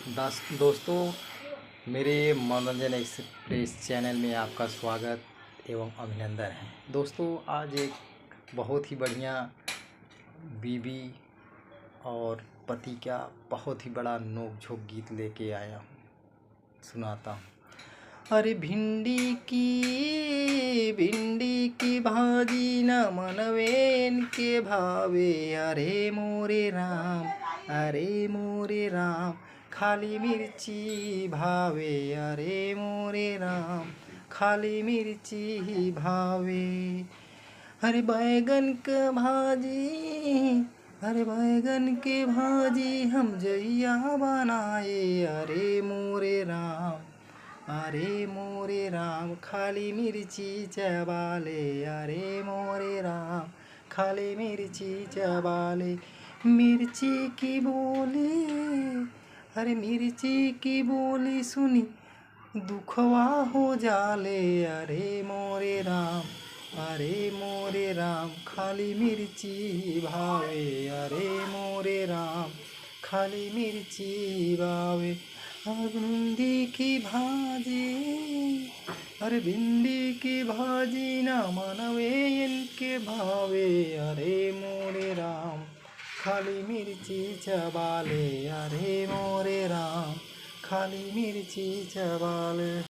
दोस्तों, मेरे मनोरंजन एक्सप्रेस चैनल में आपका स्वागत एवं अभिनंदन है। दोस्तों, आज एक बहुत ही बढ़िया बीवी और पति का बहुत ही बड़ा नोक-झोंक गीत लेके आया हूँ, सुनाता हूँ। अरे भिंडी की भाजी न मनवेन के भावे, अरे मोरे राम खाली मिर्ची भावे, अरे मोरे राम खाली मिर्ची भावे। अरे बैगन के भाजी हम जइया बनाए, अरे मोरे राम खाली मिर्ची चबाले, अरे मोरे राम खाली मिर्ची चबाले। मिर्ची की बोली सुनी दुखवा हो जाले, अरे मोरे राम खाली मिर्ची भावे, अरे मोरे राम खाली मिर्ची भावे। भिंडी की भाजी ना मनवे इनके भावे, अरे मोरे राम खाली मिर्ची चबाले, अरे मोरे राम खाली मिर्ची चबाले।